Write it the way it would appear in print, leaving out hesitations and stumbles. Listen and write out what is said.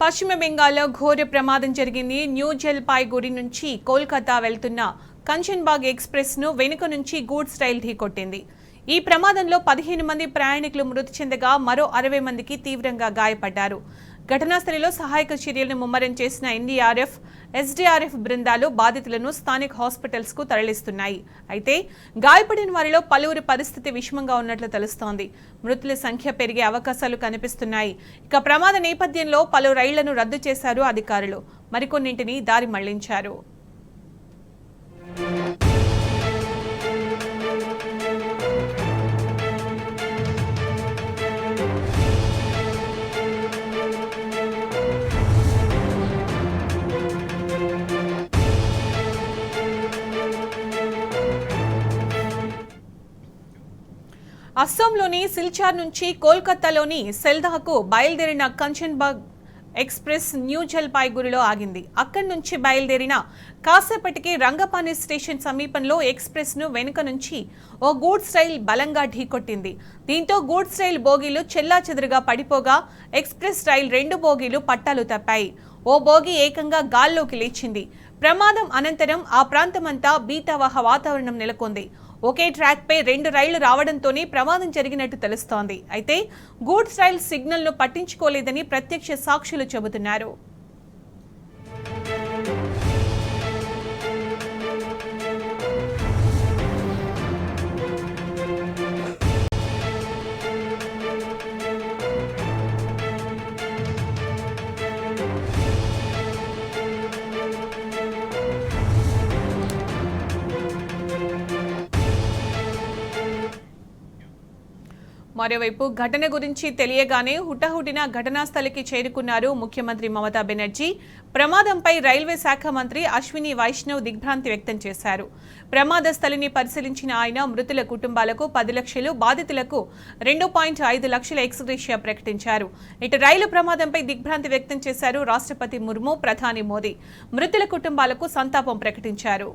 పశ్చిమ బెంగాల్లో ఘోర ప్రమాదం జరిగింది. న్యూ జల్పాయ్గురి నుంచి కోల్కతా వెళ్తున్న కంచన్బాగ్ ఎక్స్ప్రెస్ ను వెనుక నుంచి గూడ్స్ రైలు ఢీకొట్టింది. ఈ ప్రమాదంలో 15 మంది ప్రయాణికులు మృతి చెందగా మరో 60 మందికి తీవ్రంగా గాయపడ్డారు. ఘటనా స్థలిలో సహాయక చర్యలను ముమ్మరం చేసిన ఎన్డీఆర్ఎఫ్, ఎస్డీఆర్ఎఫ్ బృందాలు బాధితులను స్థానిక హాస్పిటల్స్ కు తరలిస్తున్నాయి. అయితే గాయపడిన వారిలో పలువురి పరిస్థితి విషమంగా ఉన్నట్లు తెలుస్తోంది. మృతుల సంఖ్య పెరిగే అవకాశాలు కనిపిస్తున్నాయి. ఇక ప్రమాద నేపథ్యంలో పలు రైళ్లను రద్దు చేశారు అధికారులు. మరికొన్నింటిని దారి మళ్లించారు. అస్సాంలోని సిల్చార్ నుంచి కోల్కతాలోని సెల్దాకు బయలుదేరిన కంచన్బాగ్ ఎక్స్ప్రెస్ న్యూ జల్పాయ్గురిలో ఆగింది. అక్కడి నుంచి బయలుదేరిన కాసేపటికి రంగపాని స్టేషన్ సమీపంలో ఎక్స్ప్రెస్ ను వెనుక నుంచి ఓ గూడ్స్ రైల్ బలంగా ఢీకొట్టింది. దీంతో గూడ్స్ రైల్ బోగీలు చెల్లాచెదురుగా పడిపోగా ఎక్స్ప్రెస్ రైల్ 2 బోగీలు పట్టాలు తప్పాయి. ఓ బోగి ఏకంగా గాల్లోకి లేచింది. ప్రమాదం అనంతరం ఆ ప్రాంతమంతా బీతావహ వాతావరణం నెలకొంది. ఒకే ట్రాక్ పై 2 రైళ్లు రావడంతోనే ప్రమాదం జరిగినట్టు తెలుస్తోంది. అయితే గూడ్స్ రైల్ సిగ్నల్ ను పట్టించుకోలేదని ప్రత్యక్ష సాక్షులు చెబుతున్నారు. మరోవైపు ఘటన గురించి తెలియగానే హుటాహుటిన ఘటనా స్థలికి చేరుకున్నారు ముఖ్యమంత్రి మమతా బెనర్జీ. ప్రమాదంపై రైల్వే శాఖ మంత్రి అశ్విని వైష్ణవ్ దిగ్భ్రాంతి వ్యక్తం చేశారు. ప్రమాద స్థలిని పరిశీలించిన ఆయన మృతుల కుటుంబాలకు 10 లక్షలు, బాధితులకు 2.5 లక్షల ఎక్స్గ్రేషియా ప్రకటించారు. ఇటు రైలు ప్రమాదంపై దిగ్భ్రాంతి వ్యక్తం చేశారు రాష్ట్రపతి ముర్ము, ప్రధాని మోదీ. మృతుల కుటుంబాలకు సంతాపం ప్రకటించారు.